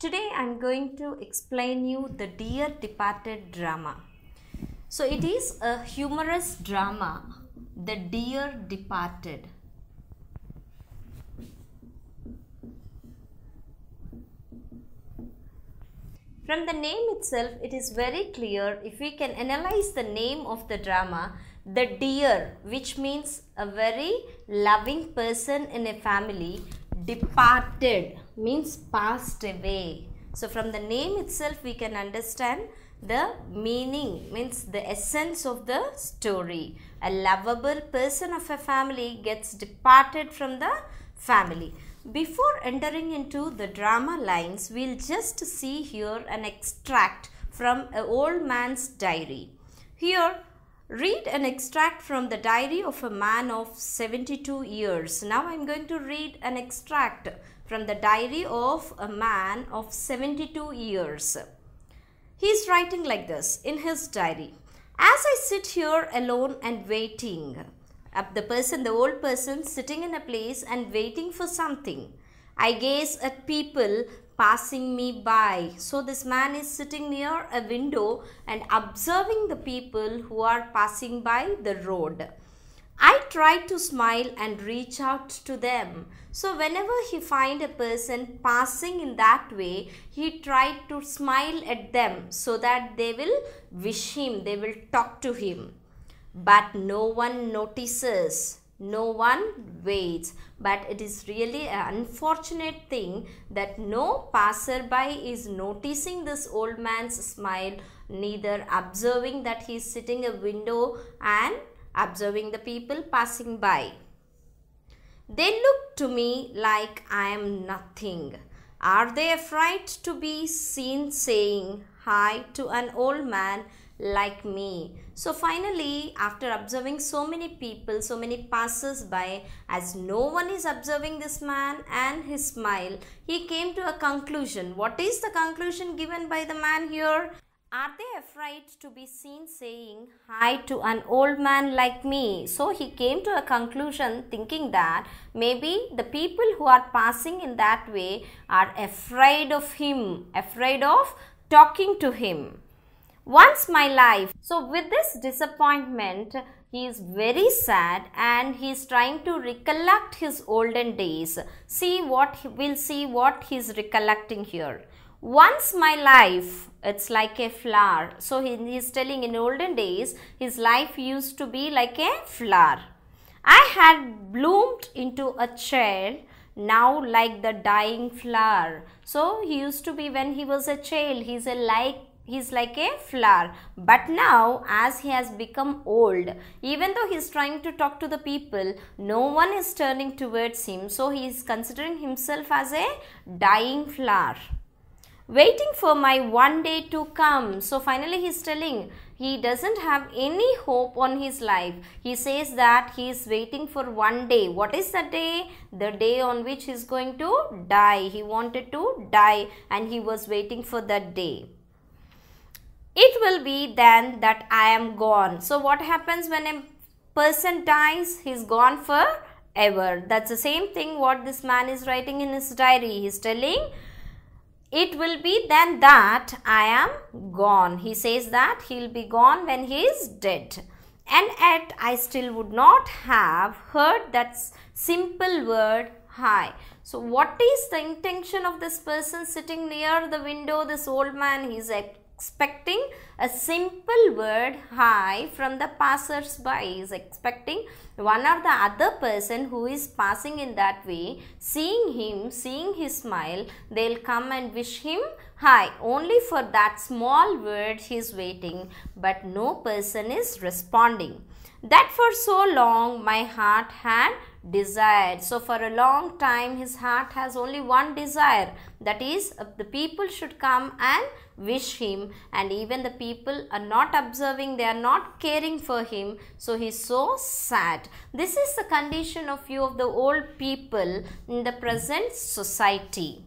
Today I am going to explain you the Dear Departed drama. So it is a humorous drama, The Dear Departed. From the name itself, it is very clear. If we can analyze the name of the drama, the dear, which means a very loving person in a family, departed means passed away. So from the name itself, we can understand the meaning, means the essence of the story. A lovable person of a family gets departed from the family. Before entering into the drama lines, we'll just see here an extract from an old man's diary. Here, read an extract from the diary of a man of 72 years. Now I'm going to read an extract from the diary of a man of 72 years. He is writing like this in his diary. As I sit here alone and waiting, the old person sitting in a place and waiting for something, I gaze at people passing me by. So this man is sitting near a window and observing the people who are passing by the road. I try to smile and reach out to them. So whenever he find a person passing in that way, he tried to smile at them so that they will wish him, they will talk to him. But no one notices, no one waits. But it is really an unfortunate thing that no passerby is noticing this old man's smile, neither observing that he is sitting a window and observing the people passing by. They look to me like I am nothing. Are they afraid to be seen saying hi to an old man like me? So finally, after observing so many people, so many passers-by, as no one is observing this man and his smile, he came to a conclusion. What is the conclusion given by the man here? Are they afraid to be seen saying hi to an old man like me? So he came to a conclusion thinking that maybe the people who are passing in that way are afraid of him, afraid of talking to him. Once my life. So with this disappointment, he is very sad and he is trying to recollect his olden days. We'll see what he is recollecting here. Once my life, it's like a flower. So he is telling in olden days, his life used to be like a flower. I had bloomed into a child, now like the dying flower. So he used to be when he was a child, he's like a flower. But now as he has become old, even though he is trying to talk to the people, no one is turning towards him. So he is considering himself as a dying flower, waiting for my one day to come. So finally he is telling he doesn't have any hope on his life. He says that he is waiting for one day. What is the day? The day on which he is going to die. He wanted to die and he was waiting for that day. It will be then that I am gone. So what happens when a person dies? He is gone forever. That's the same thing what this man is writing in his diary. He is telling, it will be then that I am gone. He says that he will be gone when he is dead. And yet I still would not have heard that simple word hi. So what is the intention of this person sitting near the window, this old man? He is expecting a simple word hi from the passers-by. He is expecting one or the other person who is passing in that way, seeing him, seeing his smile, they'll come and wish him hi. Only for that small word he is waiting, but no person is responding. That for so long my heart had desired. So for a long time his heart has only one desire, that is the people should come and wish him, and even the people are not observing, they are not caring for him. So he is so sad. This is the condition of few of the old people in the present society.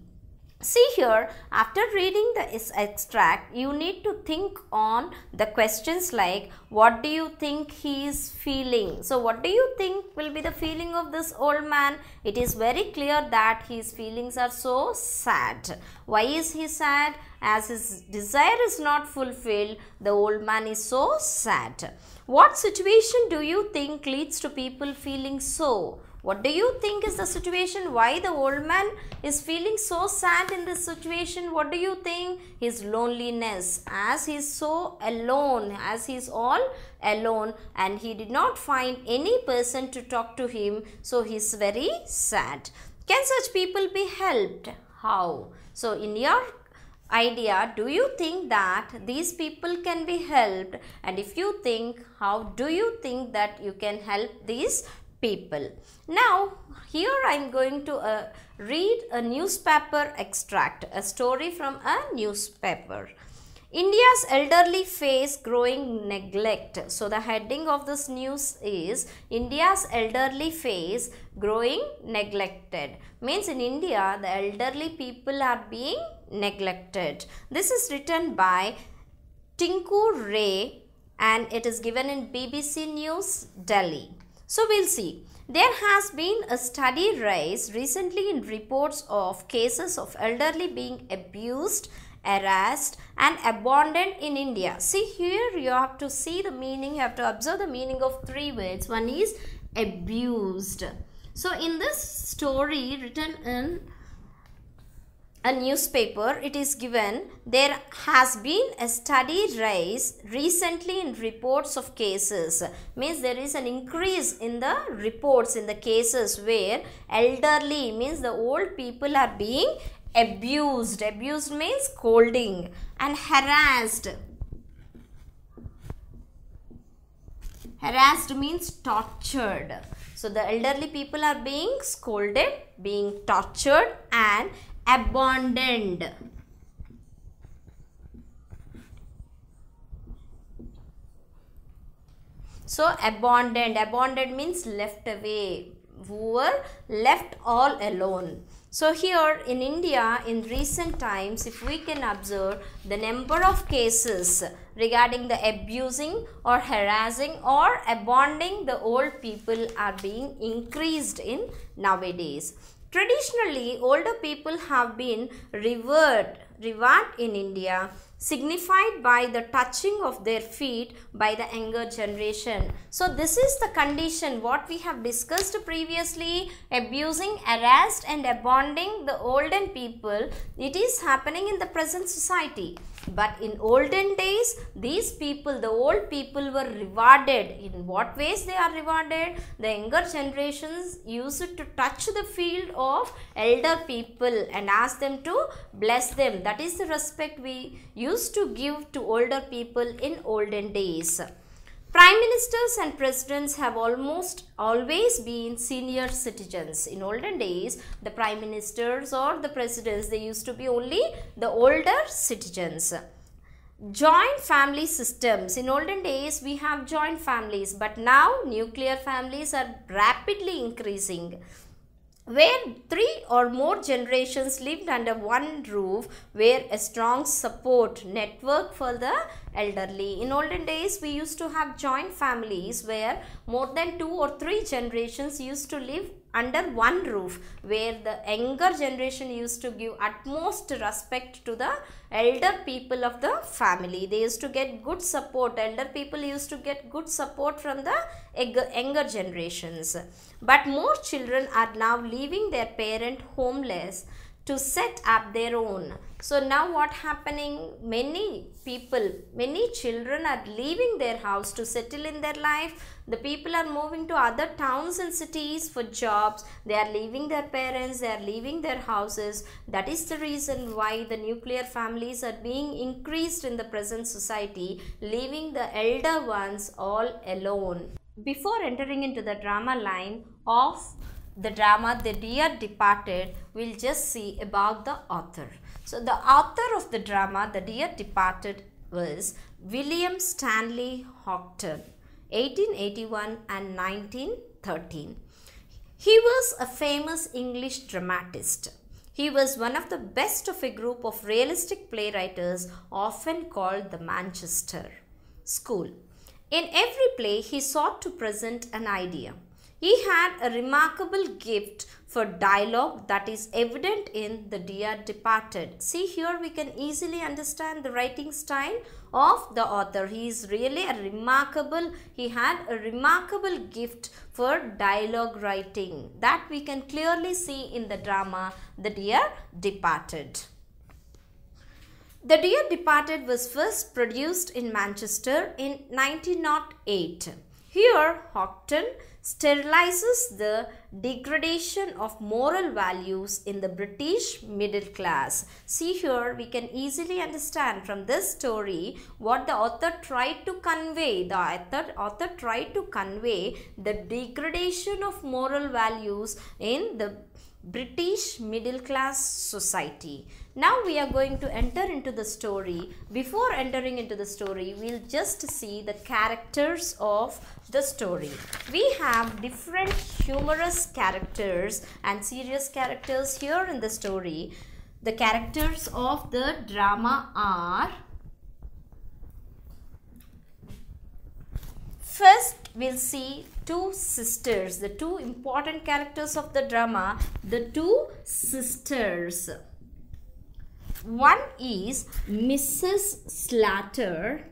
See here, after reading the extract, you need to think on the questions like, what do you think he is feeling? So, what do you think will be the feeling of this old man? It is very clear that his feelings are so sad. Why is he sad? As his desire is not fulfilled, the old man is so sad. What situation do you think leads to people feeling so? What do you think is the situation? Why the old man is feeling so sad in this situation? What do you think? His loneliness, as he is so alone, as he is all alone and he did not find any person to talk to him, so he is very sad. Can such people be helped? How? So in your idea, do you think that these people can be helped? And if you think, how do you think that you can help these people? Now here I am going to read a newspaper extract, a story from a newspaper. India's elderly face growing neglect. So the heading of this news is India's elderly face growing neglected. Means in India the elderly people are being neglected. This is written by Tinku Ray and it is given in BBC News, Delhi. So we'll see. There has been a steady rise recently in reports of cases of elderly being abused, harassed and abandoned in India. See here, you have to see the meaning, you have to observe the meaning of three words. One is abused. So in this story written in a newspaper, it is given, there has been a steady rise recently in reports of cases. Means there is an increase in the reports, in the cases where elderly, means the old people are being abused. Abused means scolding, and harassed. Harassed means tortured. So the elderly people are being scolded, being tortured and abandoned. So abandoned means left away, who were left all alone. So here in India in recent times, if we can observe, the number of cases regarding the abusing or harassing or abandoning the old people are being increased in nowadays. Traditionally, older people have been revered in India, signified by the touching of their feet by the younger generation. So this is the condition what we have discussed previously, abusing, harassed and abandoning the olden people. It is happening in the present society. But in olden days, these people, the old people were rewarded. In what ways they are rewarded? The younger generations used to touch the feet of elder people and ask them to bless them. That is the respect we used to give to older people in olden days. Prime ministers and presidents have almost always been senior citizens. In olden days, the prime ministers or the presidents, they used to be only the older citizens. Joint family systems. In olden days, we have joint families, but now nuclear families are rapidly increasing, where 3 or more generations lived under one roof, where a strong support network for the elderly. In olden days, we used to have joint families where more than 2 or 3 generations used to live under one roof, where the younger generation used to give utmost respect to the elder people of the family. They used to get good support. Elder people used to get good support from the younger generations. But more children are now leaving their parent homeless to set up their own. So now what happening? Many people, many children are leaving their house to settle in their life. The people are moving to other towns and cities for jobs. They are leaving their parents, they are leaving their houses. That is the reason why the nuclear families are being increased in the present society, leaving the elder ones all alone. Before entering into the drama line of the drama The Dear Departed, we'll just see about the author. So the author of the drama The Dear Departed was William Stanley Houghton, 1881 and 1913. He was a famous English dramatist. He was one of the best of a group of realistic playwrights, often called the Manchester School. In every play, he sought to present an idea. He had a remarkable gift for dialogue that is evident in The Dear Departed. See, here we can easily understand the writing style of the author. He is really he had a remarkable gift for dialogue writing. That we can clearly see in the drama The Dear Departed. The Dear Departed was first produced in Manchester in 1908. Here, Houghton sterilizes the degradation of moral values in the British middle class. See, here we can easily understand from this story what the author tried to convey. The author tried to convey the degradation of moral values in the British middle class society. Now we are going to enter into the story. Before entering into the story, we will just see the characters of the story. We have different humorous characters and serious characters here in the story. The characters of the drama are: first, we'll see two sisters, the two important characters of the drama, the two sisters. One is Mrs. Slater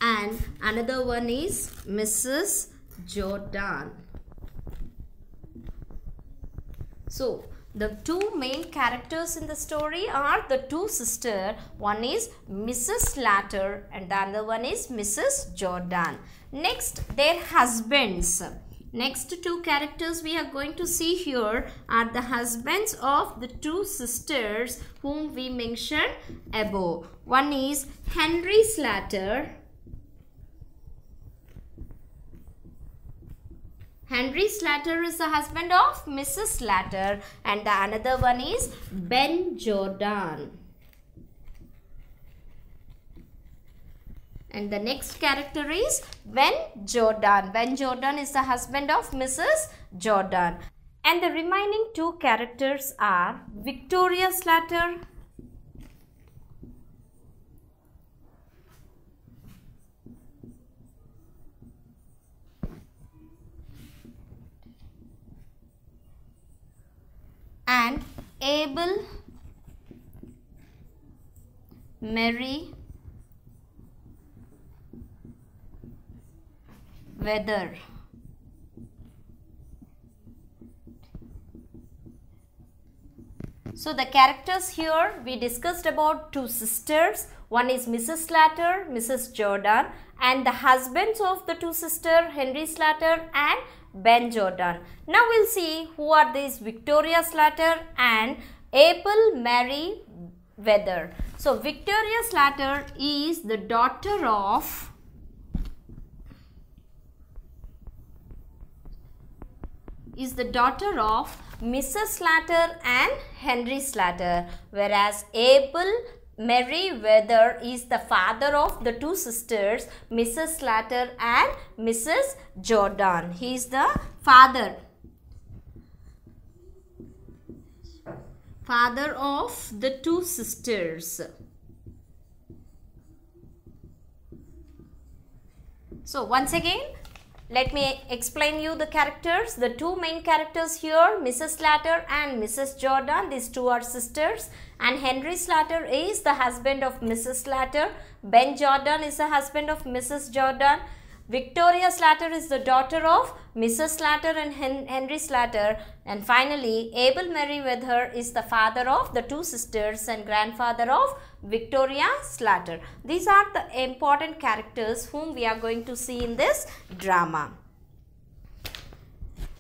and another one is Mrs. Jordan. So, the two main characters in the story are the two sisters. One is Mrs. Slater and the other one is Mrs. Jordan. Next, their husbands. Next two characters we are going to see here are the husbands of the two sisters whom we mentioned above. One is Henry Slater. Henry Slater is the husband of Mrs. Slater and the another one is Ben Jordan. And the next character is Ben Jordan. Ben Jordan is the husband of Mrs. Jordan. And the remaining two characters are Victoria Slater and Abel Mary Weather. So the characters here we discussed about two sisters. One is Mrs. Slater, Mrs. Jordan, and the husbands of the two sisters, Henry Slater and Ben Jordan. Now we'll see who are these Victoria Slater and Abel Mary Weather. So Victoria Slater is the daughter of Mrs. Slater and Henry Slater, whereas Abel Mary Weather is the father of the two sisters, Mrs. Slater and Mrs. Jordan. He is the father of the two sisters. So once again, let me explain you the characters. The two main characters here, Mrs. Slater and Mrs. Jordan. These two are sisters. And Henry Slater is the husband of Mrs. Slater. Ben Jordan is the husband of Mrs. Jordan. Victoria Slater is the daughter of Mrs. Slater and Henry Slater. And finally, Abel Mary Weather is the father of the two sisters and grandfather of Victoria Slater. These are the important characters whom we are going to see in this drama.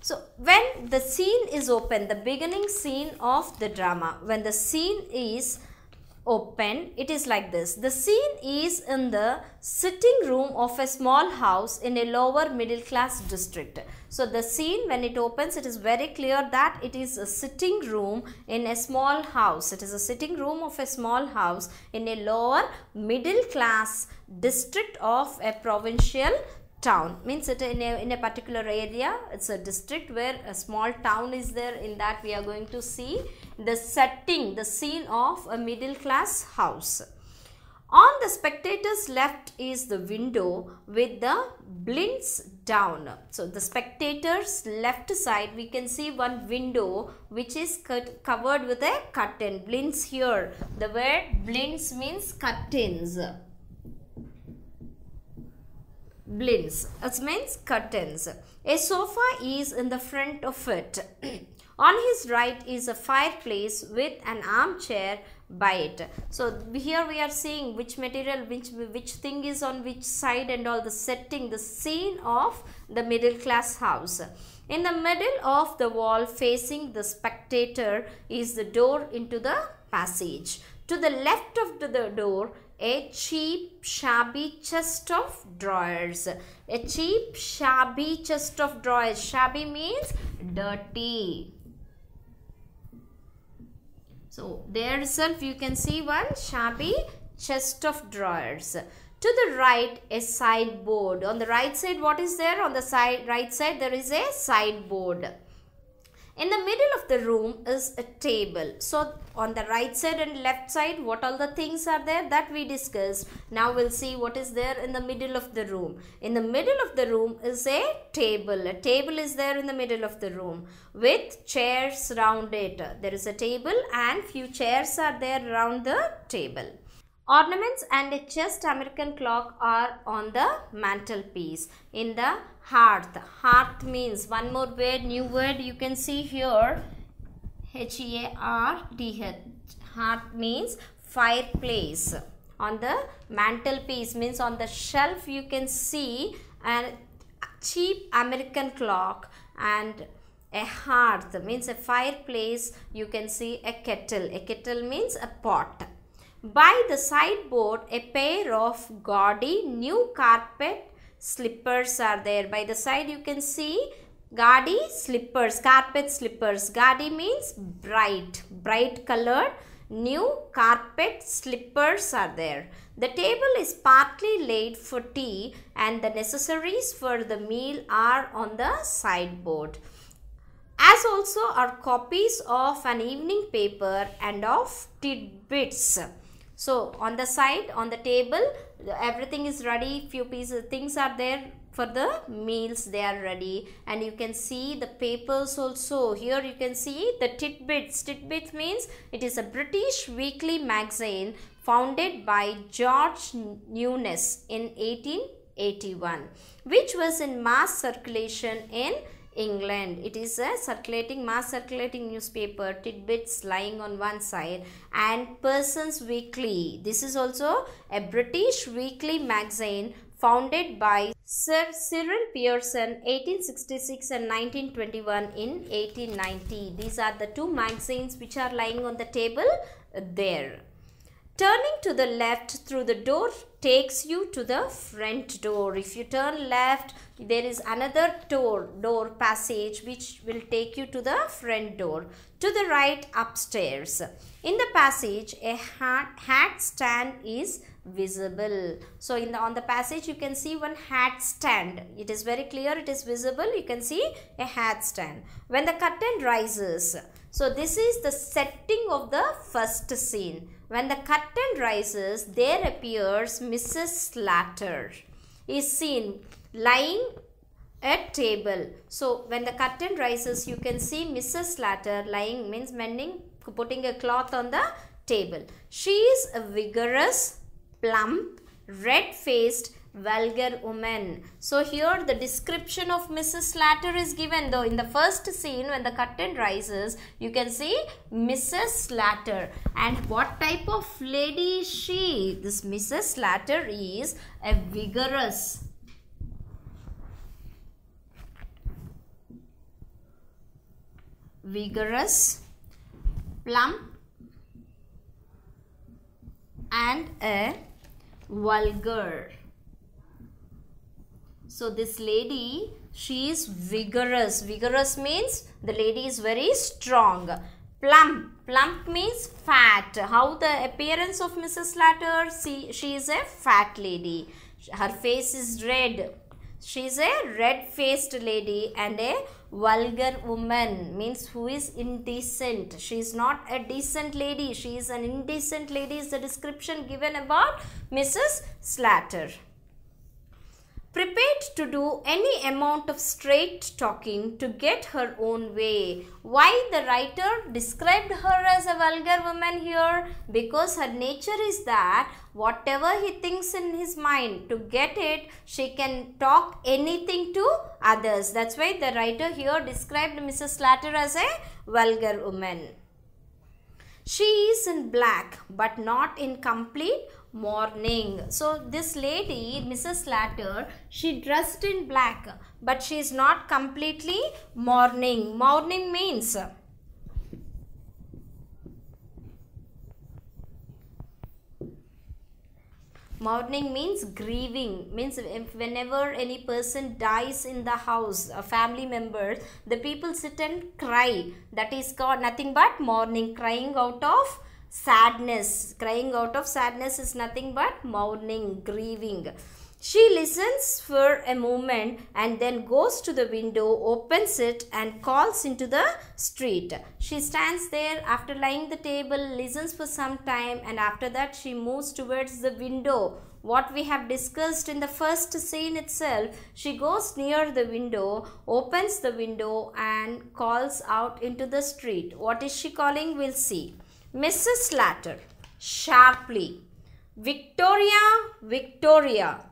So, when the scene is open, the beginning scene of the drama, when the scene is open, it is like this. The scene is in the sitting room of a small house in a lower middle class district. So the scene, when it opens, it is very clear that it is a sitting room in a small house. It is a sitting room of a small house in a lower middle class district of a provincial town, means it in a particular area. It's a district where a small town is there. In that we are going to see the setting, the scene of a middle class house. On the spectator's left is the window with the blinds down. So the spectator's left side we can see one window which is covered with a curtain. Blinds here. The word blinds means curtains. Blinds, it means curtains. A sofa is in the front of it. On his right is a fireplace with an armchair by it. So here we are seeing which material, which thing is on which side and all, the setting, the scene of the middle class house. In the middle of the wall facing the spectator is the door into the passage. To the left of the door, a cheap shabby chest of drawers. A cheap shabby chest of drawers. Shabby means dirty. So there itself you can see one shabby chest of drawers. To the right, a sideboard. On the right side, what is there? On the right side there is a sideboard. In the middle of the room is a table. So on the right side and left side, what all the things are there, that we discussed. Now we'll see what is there in the middle of the room. In the middle of the room is a table. A table is there in the middle of the room with chairs round it. There is a table and few chairs are there around the table. Ornaments and a chest American clock are on the mantelpiece. In the hearth. Hearth means, one more word, new word you can see here, H-E-A-R-T-H. Hearth means fireplace. On the mantelpiece means on the shelf you can see a cheap American clock, and a hearth means a fireplace. You can see a kettle. A kettle means a pot. By the sideboard, a pair of gaudy new carpet slippers are there. By the side you can see gaudy slippers, carpet slippers. Gaudy means bright, bright colored new carpet slippers are there. The table is partly laid for tea and the necessaries for the meal are on the sideboard. As also are copies of an evening paper and of tidbits. So on the side, on the table, everything is ready. Few pieces, things are there for the meals. They are ready, and you can see the papers also. Here you can see the tidbits. Tidbits means it is a British weekly magazine founded by George Newnes in 1881, which was in mass circulation in England. It is a mass circulating newspaper. Tidbits lying on one side, and Person's Weekly. This is also a British weekly magazine founded by Sir Cyril Pearson 1866 and 1921 in 1890. These are the two magazines which are lying on the table there. Turning to the left through the door takes you to the front door. If you turn left, there is another door passage which will take you to the front door. To the right, upstairs. In the passage, a hat stand is visible. So on the passage you can see one hat stand. It is very clear, it is visible. You can see a hat stand. When the curtain rises, so this is the setting of the first scene. When the curtain rises, there appears Mrs. Slater is seen lying at table. So when the curtain rises, you can see Mrs. Slater lying, means mending, putting a cloth on the table. She is a vigorous, plump, red-faced, vulgar woman. So here the description of Mrs. Slater is given, though in the first scene when the curtain rises, you can see Mrs. Slater. And what type of lady is she? This Mrs. Slater is a vigorous, plump and a vulgar. So this lady, she is vigorous. Vigorous means the lady is very strong. Plump means fat. How the appearance of Mrs. Slater? See, she is a fat lady. Her face is red. She's a red-faced lady and a vulgar woman, means who is indecent. She is not a decent lady. She is an indecent lady is the description given about Mrs. Slatter. Prepared to do any amount of straight talking to get her own way. Why the writer described her as a vulgar woman here? Because her nature is that whatever he thinks in his mind, to get it, she can talk anything to others. That's why the writer here described Mrs. Slatter as a vulgar woman. She is in black but not in complete mourning. So this lady, Mrs. Slatter, she dressed in black but she is not completely mourning. Mourning means grieving, means if whenever any person dies in the house, a family member, the people sit and cry. That is called nothing but mourning, crying out of sadness. Crying out of sadness is nothing but mourning, grieving. She listens for a moment and then goes to the window, opens it and calls into the street. She stands there after laying the table, listens for some time, and after that she moves towards the window. What we have discussed in the first scene itself, she goes near the window, opens the window and calls out into the street. What is she calling? We'll see. Mrs. Slatter, sharply, Victoria, Victoria,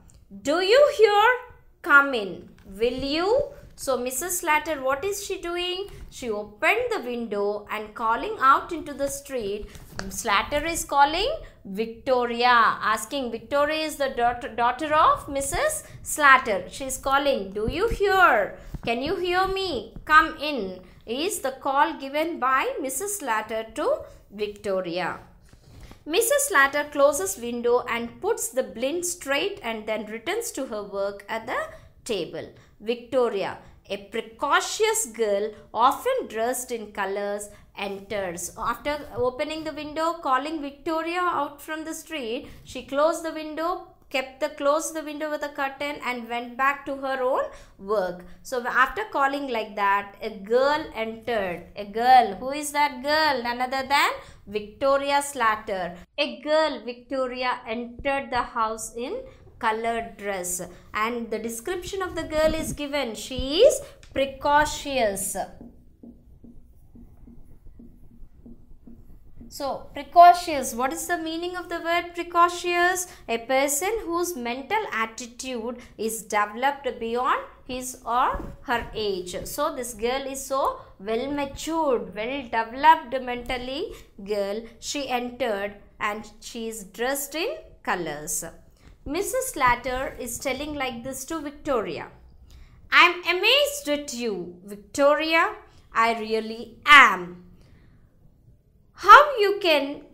do you hear? Come in. Will you? So Mrs. Slatter, what is she doing? She opened the window and calling out into the street. Slatter is calling Victoria, asking. Victoria is the daughter of Mrs. Slatter. She is calling, do you hear? Can you hear me? Come in. Is the call given by Mrs. Slatter to Victoria. Mrs. Slatter closes window and puts the blind straight and then returns to her work at the table. Victoria, a precocious girl, often dressed in colors, enters. After opening the window, calling Victoria out from the street, she closed the window, closed the window with a curtain and went back to her own work. So after calling like that, a girl entered. A girl. Who is that girl? None other than Victoria Slatter. A girl, Victoria, entered the house in colored dress. And the description of the girl is given. She is precocious. So, precocious. What is the meaning of the word precocious? A person whose mental attitude is developed beyond his or her age. So, this girl is so well matured, well developed mentally girl. She entered and she is dressed in colors. Mrs. Slatter is telling like this to Victoria. I am amazed at you, Victoria. I really am. How you can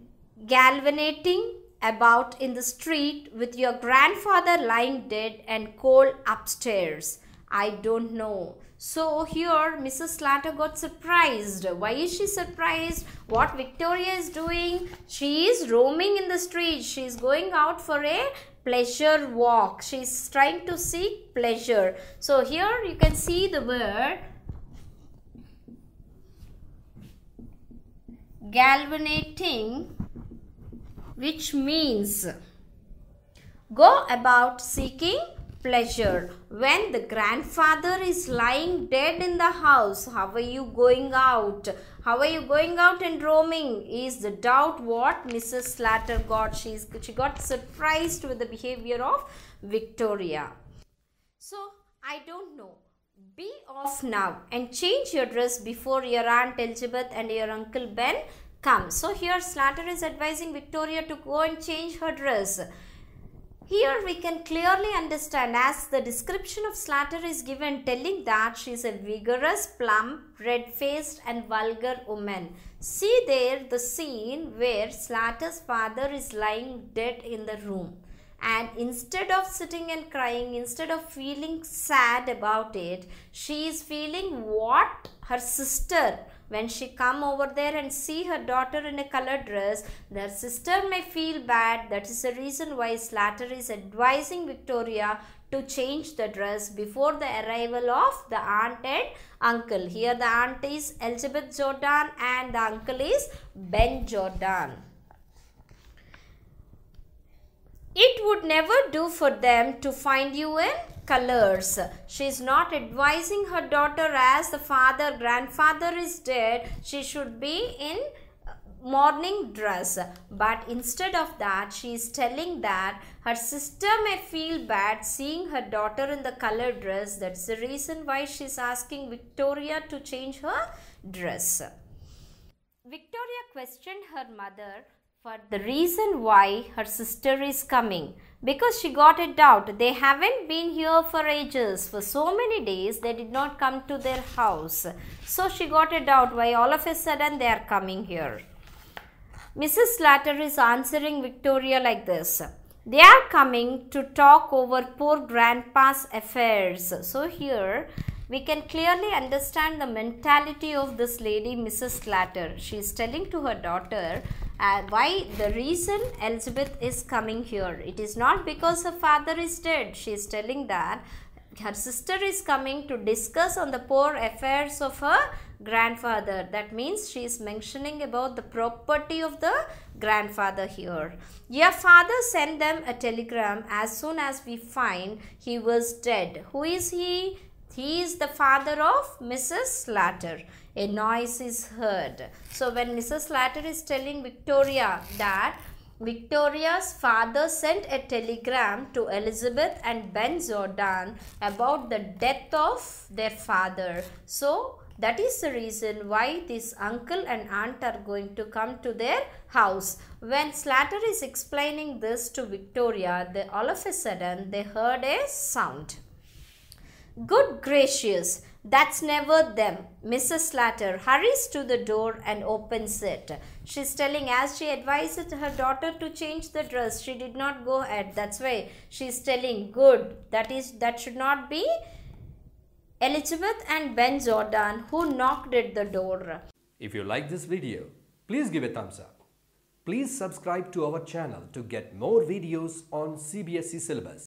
galvanating about in the street with your grandfather lying dead and cold upstairs? I don't know. So here Mrs. Slatter got surprised. Why is she surprised? What Victoria is doing? She is roaming in the street. She is going out for a pleasure walk. She is trying to seek pleasure. So here you can see the word galvanating, which means go about seeking pleasure. When the grandfather is lying dead in the house, how are you going out? How are you going out and roaming? Is the doubt what Mrs. Slatter got. She got surprised with the behavior of Victoria. So, I don't know. Be off now and change your dress before your Aunt Elizabeth and your Uncle Ben come. So here Slatter is advising Victoria to go and change her dress. Here we can clearly understand as the description of Slatter is given, telling that she is a vigorous, plump, red-faced and vulgar woman. See there the scene where Slatter's father is lying dead in the room. And instead of sitting and crying, instead of feeling sad about it, she is feeling what her sister, when she come over there and see her daughter in a colored dress, their sister may feel bad. That is the reason why Slatter is advising Victoria to change the dress before the arrival of the aunt and uncle. Here the aunt is Elizabeth Jordan and the uncle is Ben Jordan. It would never do for them to find you in colors. She is not advising her daughter, as the grandfather is dead, she should be in mourning dress, but instead of that she is telling that her sister may feel bad seeing her daughter in the colored dress. That's the reason why she is asking Victoria to change her dress. Victoria questioned her mother for the reason why her sister is coming, because she got a doubt. They haven't been here for ages. For so many days they did not come to their house. So she got a doubt why all of a sudden they are coming here. Mrs. Slater is answering Victoria like this. They are coming to talk over poor grandpa's affairs. So here we can clearly understand the mentality of this lady, Mrs. Slater. She is telling to her daughter why the reason Elizabeth is coming here. It is not because her father is dead. She is telling that her sister is coming to discuss on the poor affairs of her grandfather. That means she is mentioning about the property of the grandfather here. Your father sent them a telegram as soon as we find he was dead. Who is he? He is the father of Mrs. Slater. A noise is heard. So when Mrs. Slater is telling Victoria that Victoria's father sent a telegram to Elizabeth and Ben Jordan about the death of their father. So that is the reason why this uncle and aunt are going to come to their house. When Slater is explaining this to Victoria, all of a sudden they heard a sound. Good gracious, that's never them. Mrs. Slater hurries to the door and opens it. She's telling, as she advised her daughter to change the dress, she did not go ahead. That's why she's telling, good, that should not be Elizabeth and Ben Jordan who knocked at the door. If you like this video, please give a thumbs up. Please subscribe to our channel to get more videos on CBSE syllabus.